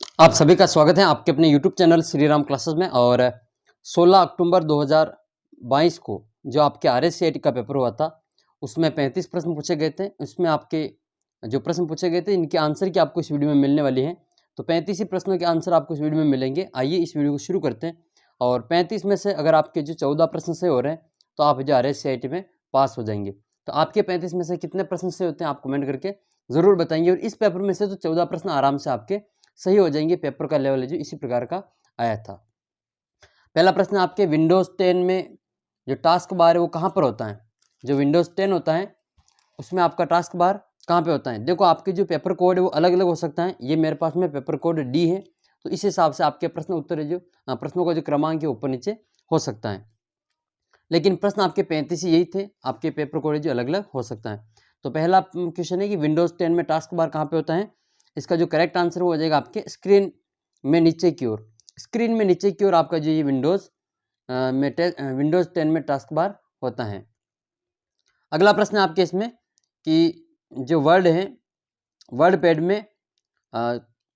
आप सभी का स्वागत है आपके अपने YouTube channel Shri Ram classes में। और 16 अक्टूबर 2022 को जो आपके RSCIT का पेपर हुआ था उसमें 35 प्रश्न पूछे गए थे। उसमें आपके जो प्रश्न पूछे गए थे इनके आंसर की आपको इस वीडियो में मिलने वाली हैं। तो 35 ही प्रश्नों के आंसर आपको इस वीडियो में मिलेंगे। आइए इस वीडियो को शुरू करते हैं। और 35 में से अगर आपके जो 14 प्रश्न सही हो रहे हैं तो आप जो RSCIT में पास हो जाएंगे। तो आपके 35 में से कितने प्रश्न सही होते हैं आप कमेंट करके ज़रूर बताएंगे। और इस पेपर में से तो 14 प्रश्न आराम से आपके सही हो जाएंगे। पेपर का लेवल जो इसी प्रकार का आया था। पहला प्रश्न आपके विंडोज 10 में जो टास्क बार है वो कहाँ पर होता है। जो विंडोज 10 होता है उसमें आपका टास्क बार कहाँ पे होता है। देखो आपके जो पेपर कोड है वो अलग अलग हो सकता है। ये मेरे पास में पेपर कोड डी है तो इस हिसाब से आपके प्रश्न उत्तर जो प्रश्नों का जो क्रमांक है ऊपर नीचे हो सकता है। लेकिन प्रश्न आपके 35 यही थे। आपके पेपर कोड जो अलग अलग हो सकता है। तो पहला क्वेश्चन है कि विंडोज 10 में टास्क बार कहाँ पे होता है। इसका जो करेक्ट आंसर हो जाएगा आपके स्क्रीन में नीचे की ओर। स्क्रीन में नीचे की ओर आपका जो ये विंडोज 10 में टास्क बार होता है। अगला प्रश्न आपके इसमें कि जो वर्ड है वर्ड पैड में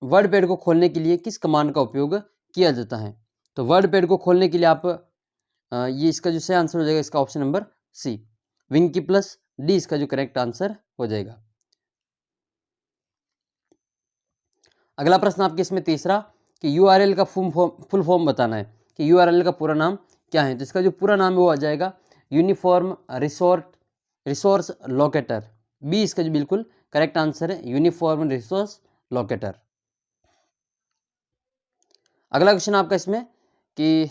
वर्ड पैड को खोलने के लिए किस कमांड का उपयोग किया जाता है। तो वर्ड पैड को खोलने के लिए आप ये इसका जो सही आंसर हो जाएगा इसका ऑप्शन नंबर सी विंकी प्लस डी इसका जो करेक्ट आंसर हो जाएगा। अगला प्रश्न आपके इसमें तीसरा कि URL का फुल फॉर्म बताना है कि URL का पूरा नाम क्या है। तो इसका जो पूरा नाम है वो आ जाएगा यूनिफॉर्म रिसोर्स लोकेटर। बी इसका जो बिल्कुल करेक्ट आंसर है यूनिफॉर्म रिसोर्स लोकेटर। अगला क्वेश्चन आपका इसमें कि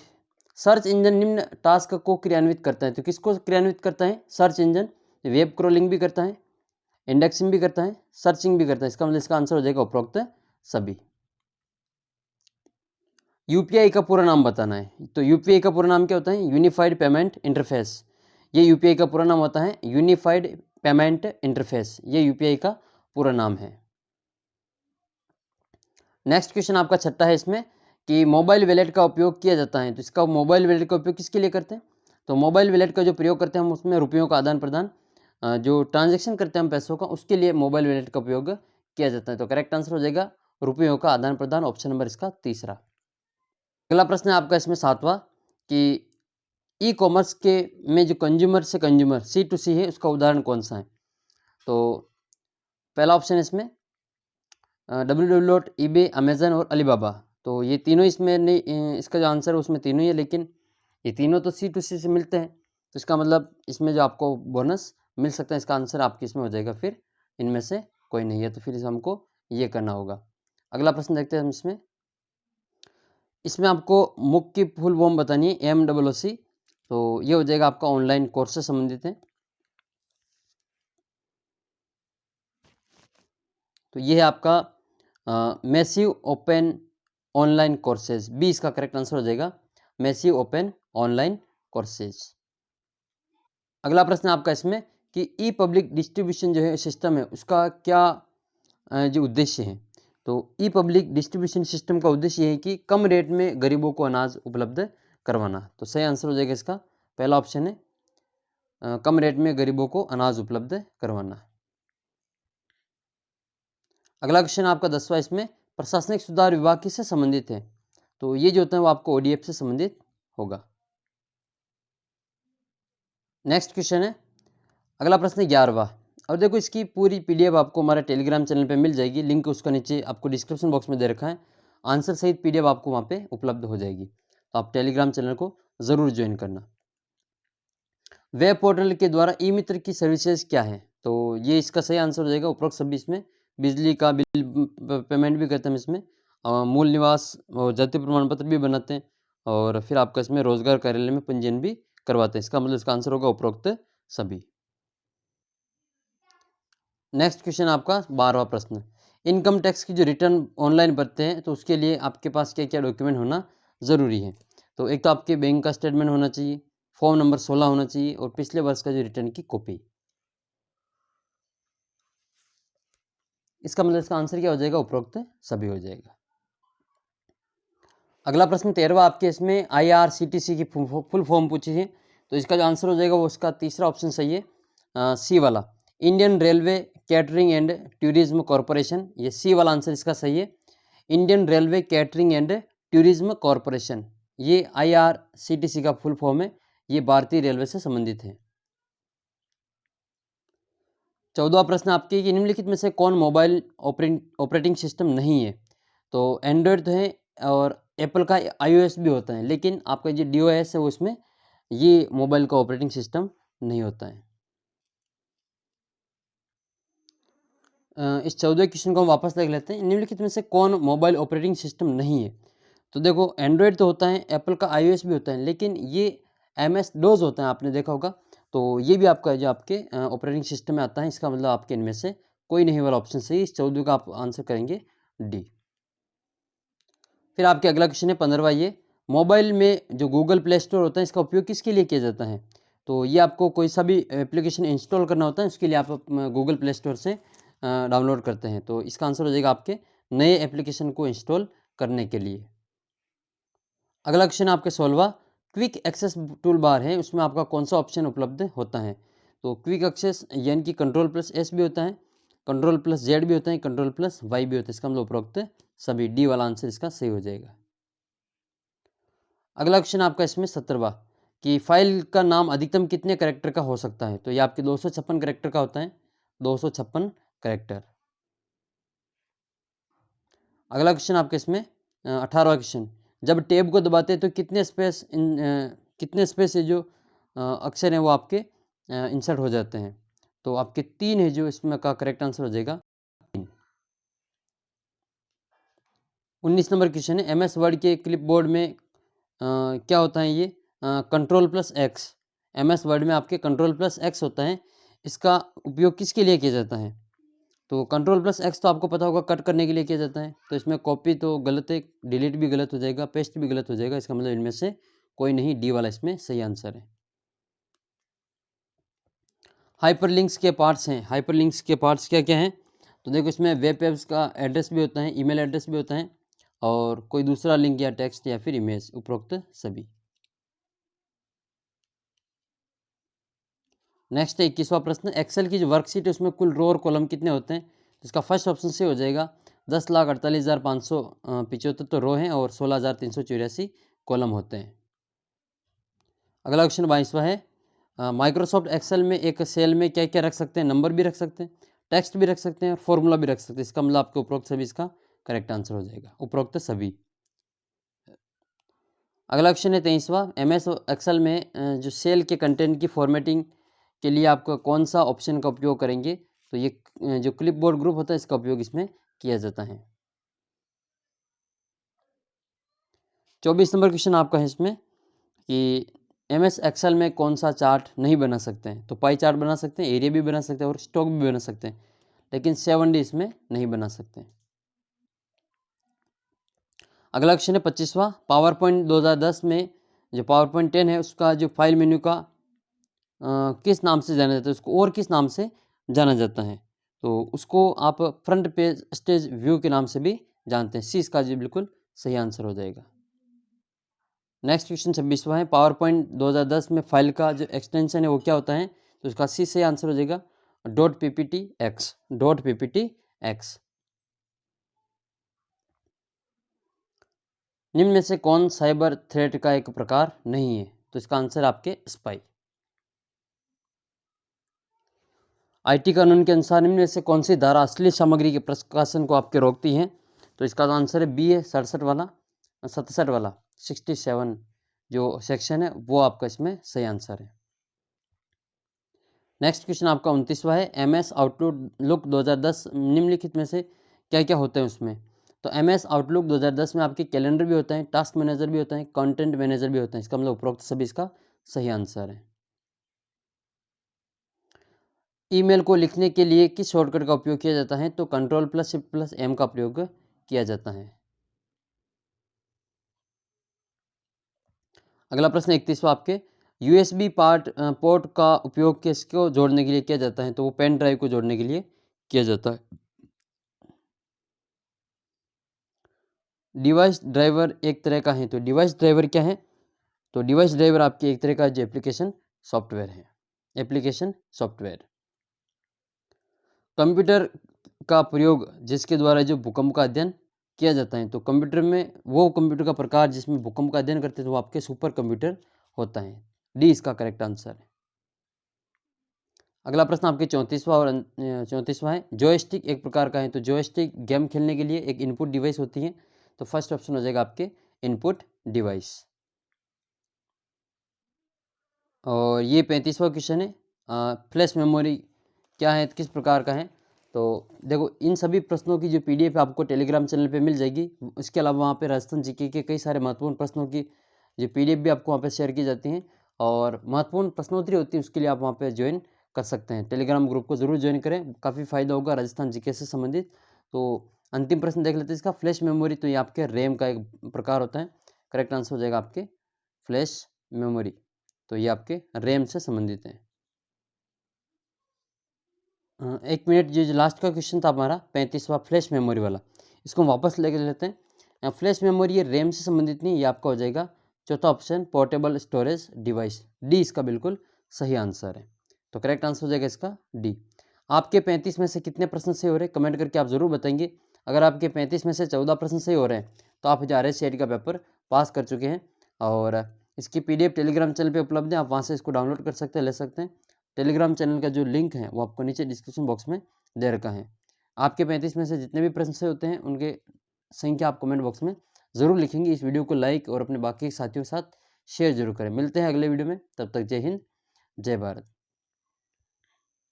सर्च इंजन निम्न टास्क को क्रियान्वित करता है। तो किसको क्रियान्वित करता है। सर्च इंजन वेब क्रॉलिंग भी करता है, इंडेक्सिंग भी करता है, सर्चिंग भी करता है। इसका मतलब इसका आंसर हो जाएगा उपरोक्त सभी। यूपीआई का पूरा नाम बताना है। तो यूपीआई का पूरा नाम क्या होता है। Unified payment interface. ये यूपीआई का पूरा नाम होता है यूनिफाइड पेमेंट इंटरफेस। ये यूपीआई का पूरा नाम है। नेक्स्ट क्वेश्चन आपका छठा है इसमें कि मोबाइल वॉलेट का उपयोग किया जाता है। तो इसका मोबाइल वॉलेट का उपयोग किसके लिए करते हैं। तो मोबाइल वॉलेट का जो प्रयोग करते हैं हम उसमें रुपयों का आदान प्रदान जो ट्रांजेक्शन करते हैं हम पैसों का उसके लिए मोबाइल वॉलेट का उपयोग किया जाता है। तो करेक्ट आंसर हो जाएगा रुपयों का आदान प्रदान, ऑप्शन नंबर इसका तीसरा। अगला प्रश्न है आपका इसमें सातवां कि ई कॉमर्स के में जो कंज्यूमर से कंज्यूमर C2C है उसका उदाहरण कौन सा है। तो पहला ऑप्शन है इसमें www.ebay, अमेजन और अलीबाबा। तो ये तीनों इसमें नहीं, इसका जो आंसर है उसमें तीनों ही है लेकिन ये तीनों तो C2C से मिलते हैं। तो इसका मतलब इसमें जो आपको बोनस मिल सकता है इसका आंसर आपके इसमें हो जाएगा फिर इनमें से कोई नहीं है। तो फिर हमको ये करना होगा। अगला प्रश्न देखते हैं हम इसमें आपको मुक की फुल फॉर्म बतानी है MOOC। तो ये हो जाएगा आपका ऑनलाइन कोर्स से संबंधित है। तो ये है आपका massive open online courses. B इसका करेक्ट आंसर हो जाएगा मैसिव ओपन ऑनलाइन कोर्सेज। अगला प्रश्न आपका इसमें कि ई पब्लिक डिस्ट्रीब्यूशन जो है सिस्टम है उसका क्या जो उद्देश्य है। तो ई पब्लिक डिस्ट्रीब्यूशन सिस्टम का उद्देश्य ये है कि कम रेट में गरीबों को अनाज उपलब्ध करवाना। तो सही आंसर हो जाएगा इसका पहला ऑप्शन है कम रेट में गरीबों को अनाज उपलब्ध करवाना। अगला क्वेश्चन आपका 10वां इसमें प्रशासनिक सुधार विभाग किससे संबंधित है। तो ये जो होता है वो आपको ODF से संबंधित होगा। नेक्स्ट क्वेश्चन है अगला प्रश्न 11वां। और देखो इसकी पूरी PDF आपको हमारे टेलीग्राम चैनल पे मिल जाएगी। लिंक उसका नीचे आपको डिस्क्रिप्शन बॉक्स में दे रखा है। आंसर सहित PDF आपको वहाँ पे उपलब्ध हो जाएगी। तो आप टेलीग्राम चैनल को ज़रूर ज्वाइन करना। वेब पोर्टल के द्वारा ई मित्र की सर्विसेज क्या है। तो ये इसका सही आंसर हो जाएगा उपरोक्त सभी। इसमें बिजली का बिल पेमेंट भी करते हैं इसमें, मूल निवास और जाति प्रमाण पत्र भी बनाते हैं और फिर आपका इसमें रोजगार कार्यालय में पंजीयन भी करवाते हैं। इसका मतलब इसका आंसर होगा उपरोक्त सभी। नेक्स्ट क्वेश्चन आपका 12वां प्रश्न, इनकम टैक्स की जो रिटर्न ऑनलाइन भरते हैं तो उसके लिए आपके पास क्या क्या डॉक्यूमेंट होना ज़रूरी है। तो एक तो आपके बैंक का स्टेटमेंट होना चाहिए, फॉर्म नंबर 16 होना चाहिए और पिछले वर्ष का जो रिटर्न की कॉपी। इसका मतलब इसका आंसर क्या हो जाएगा उपरोक्त सभी हो जाएगा। अगला प्रश्न 13वां आपके इसमें IRCTC की फुल फॉर्म पूछी है। तो इसका जो आंसर हो जाएगा वो इसका तीसरा ऑप्शन सही है सी वाला, Indian railway catering and tourism corporation. ये सी वाला आंसर इसका सही है। Indian railway catering and tourism corporation, ये IRCTC का फुल फॉर्म है, ये भारतीय रेलवे से संबंधित है। 14वां प्रश्न आपके कि निम्नलिखित में से कौन मोबाइल ऑपरेटिंग सिस्टम नहीं है? तो एंड्रॉयड तो है और एप्पल का iOS भी होता है, लेकिन आपका जो DOS है उसमें ये मोबाइल का ऑपरेटिंग सिस्टम नहीं होता है। इस 14वें क्वेश्चन को हम वापस देख लेते हैं। निम्नलिखित में से कौन मोबाइल ऑपरेटिंग सिस्टम नहीं है? तो देखो एंड्रॉयड तो होता है, एप्पल का iOS भी होता है, लेकिन ये MS DOS होता है, आपने देखा होगा। तो ये भी आपका जो आपके ऑपरेटिंग सिस्टम में आता है, इसका मतलब आपके इनमें से कोई नहीं वाला ऑप्शन सही। इस 14 का आप आंसर करेंगे डी। फिर आपके अगला क्वेश्चन है 15वां, ये मोबाइल में जो गूगल प्ले स्टोर होता है इसका उपयोग किसके लिए किया जाता है? तो ये आपको कोई सा भी एप्लीकेशन इंस्टॉल करना होता है, उसके लिए आप गूगल प्ले स्टोर से डाउनलोड करते हैं। तो इसका आंसर हो जाएगा आपके नए एप्लीकेशन को इंस्टॉल करने के लिए। अगला क्वेश्चन आपके 16वां, क्विक एक्सेस टूल बार है, उसमें आपका कौन सा ऑप्शन उपलब्ध होता है? तो क्विक एक्सेस यानी कि Ctrl+S भी होता है, Ctrl+Z भी होता है, Ctrl+Y भी होता है। इसका मतलब उपरोक्त सभी, डी वाला आंसर इसका सही हो जाएगा। अगला क्वेश्चन आपका इसमें 17वां कि फाइल का नाम अधिकतम कितने कैरेक्टर का हो सकता है? तो ये आपके 256 कैरेक्टर का होता है, 256 कैरेक्टर। अगला क्वेश्चन आपके इसमें 18वां क्वेश्चन, जब टैब को दबाते हैं तो कितने स्पेस है जो अक्षर हैं वो आपके इंसर्ट हो जाते हैं? तो आपके 3 है जो इसमें का करेक्ट आंसर हो जाएगा 3। 19 नंबर क्वेश्चन है, MS वर्ड के क्लिपबोर्ड में क्या होता है? ये Ctrl+X, MS वर्ड में आपके Ctrl+X होता है, इसका उपयोग किसके लिए किया जाता है? तो Ctrl+X तो आपको पता होगा कट करने के लिए किया जाता है। तो इसमें कॉपी तो गलत है, डिलीट भी गलत हो जाएगा, पेस्ट भी गलत हो जाएगा। इसका मतलब इनमें से कोई नहीं, डी वाला इसमें सही आंसर है। हाइपरलिंक्स के पार्ट्स हैं, हाइपरलिंक्स के पार्ट्स क्या क्या हैं? तो देखो इसमें वेब पेज का एड्रेस भी होता है, ईमेल एड्रेस भी होता है, और कोई दूसरा लिंक या टेक्स्ट या फिर इमेज, उपरोक्त सभी। नेक्स्ट 21वां प्रश्न, एक्सेल की जो वर्कशीट है उसमें कुल रो और कॉलम कितने होते हैं? तो इसका फर्स्ट ऑप्शन से हो जाएगा 10,48,575 तो रो हैं और 16,384 कॉलम होते हैं। अगला क्वेश्चन 22वां है, माइक्रोसॉफ्ट एक्सेल में एक सेल में क्या क्या रख सकते हैं? नंबर भी रख सकते हैं, टेक्स्ट भी रख सकते हैं और फॉर्मूला भी रख सकते हैं। इसका मतलब आपके उपरोक्त सभी इसका करेक्ट आंसर हो जाएगा, उपरोक्त सभी। अगला क्वेश्चन है 23वां, MS एक्सेल में जो सेल के कंटेंट की फॉर्मेटिंग के लिए आपका कौन सा ऑप्शन का उपयोग करेंगे? तो ये जो क्लिपबोर्ड ग्रुप होता है इसका उपयोग इसमें किया जाता है। 24 नंबर क्वेश्चन आपका है इसमें कि MS एक्सेल में कौन सा चार्ट नहीं बना सकते हैं? तो पाई चार्ट बना सकते हैं, एरिया भी बना सकते हैं और स्टॉक भी बना सकते हैं, लेकिन 7D इसमें नहीं बना सकते। अगला क्वेश्चन है 25वां, पावर पॉइंट 2010 में जो पावर पॉइंट 10 है उसका जो फाइल मेन्यू का किस नाम से जाना जाता है? उसको और किस नाम से जाना जाता है? तो उसको आप फ्रंट पेज स्टेज व्यू के नाम से भी जानते हैं। सी इसका जी बिल्कुल सही आंसर हो जाएगा। नेक्स्ट क्वेश्चन 26वां है, पावर पॉइंट 2010 में फाइल का जो एक्सटेंशन है वो क्या होता है? तो उसका सी सही आंसर हो जाएगा .pptx, .pptx। निम्न में से कौन साइबर थ्रेट का एक प्रकार नहीं है? तो इसका आंसर आपके स्पाई। IT कानून के अनुसार निम्न में से कौन सी धारा असली सामग्री के प्रकाशन को आपके रोकती है? तो इसका आंसर है बी है, 67 वाला, 67 जो सेक्शन है वो आपका इसमें सही आंसर है। नेक्स्ट क्वेश्चन आपका 29वां है, MS आउटलुक 2010 निम्नलिखित में से क्या क्या होते हैं उसमें? तो MS आउटलुक 2010 में आपके कैलेंडर भी होता है, टास्क मैनेजर भी होता है, कंटेंट मैनेजर भी होता है। इसका मतलब उपरोक्त सभी इसका सही आंसर है। ईमेल को लिखने के लिए किस शॉर्टकट का उपयोग किया जाता है? तो Ctrl+Shift+M का प्रयोग किया जाता है। अगला प्रश्न 31वां आपके, USB पोर्ट का उपयोग किसको जोड़ने के लिए किया जाता है? तो वो पेन ड्राइव को जोड़ने के लिए किया जाता है। डिवाइस ड्राइवर एक तरह का है, तो डिवाइस ड्राइवर क्या है? तो डिवाइस ड्राइवर आपकी एक तरह का जो एप्लीकेशन सॉफ्टवेयर है, एप्लीकेशन सॉफ्टवेयर। कंप्यूटर का प्रयोग जिसके द्वारा जो भूकंप का अध्ययन किया जाता है। तो कंप्यूटर में वो कंप्यूटर का प्रकार जिसमें भूकंप का अध्ययन करते हैं तो वो आपके सुपर कंप्यूटर होता है। डी इसका करेक्ट आंसर है। अगला प्रश्न आपके 34वां और 34वां है। जॉयस्टिक एक प्रकार का है, तो जॉयस्टिक गेम खेलने के लिए एक इनपुट डिवाइस होती है। तो फर्स्ट ऑप्शन हो जाएगा आपके इनपुट डिवाइस। और ये 35वां क्वेश्चन है। फ्लैश मेमोरी क्या है, किस प्रकार का है। तो देखो इन सभी प्रश्नों की जो पीडीएफ आपको टेलीग्राम चैनल पे मिल जाएगी। इसके अलावा वहाँ पे राजस्थान जीके के कई सारे महत्वपूर्ण प्रश्नों की जो पीडीएफ भी आपको वहाँ पे शेयर की जाती हैं और महत्वपूर्ण प्रश्नोत्तरी होती है, उसके लिए आप वहाँ पे ज्वाइन कर सकते हैं। टेलीग्राम ग्रुप को ज़रूर ज्वाइन करें, काफ़ी फायदा होगा राजस्थान जीके से संबंधित। तो अंतिम प्रश्न देख लेते हैं इसका। फ्लैश मेमोरी, तो ये आपके रैम का एक प्रकार होता है। करेक्ट आंसर हो जाएगा आपके फ्लैश मेमोरी। तो ये आपके रैम से संबंधित है। 1 मिनट, जो लास्ट का क्वेश्चन था हमारा 35वां फ्लैश मेमोरी वाला, इसको हम वापस लेके लेते हैं। फ्लैश मेमोरी ये रैम से संबंधित नहीं, ये आपका हो जाएगा चौथा option portable storage device. D इसका बिल्कुल सही आंसर है। तो करेक्ट आंसर हो जाएगा इसका डी। आपके 35 में से कितने प्रश्न सही हो रहे हैं कमेंट करके आप ज़रूर बताएंगे। अगर आपके 35 में से 14 प्रश्न सही हो रहे हैं तो आप जो RSCIT का पेपर पास कर चुके हैं। और इसकी PDF टेलीग्राम चैनल पे उपलब्ध है, आप वहाँ से इसको डाउनलोड कर सकते हैं, ले सकते हैं। टेलीग्राम चैनल का जो लिंक है वो आपको नीचे डिस्क्रिप्शन बॉक्स में दे रखा है। आपके 35 में से जितने भी प्रश्न सही होते हैं उनके संख्या आप कमेंट बॉक्स में ज़रूर लिखेंगे। इस वीडियो को लाइक और अपने बाकी साथियों के साथ शेयर जरूर करें। मिलते हैं अगले वीडियो में, तब तक जय हिंद, जय भारत।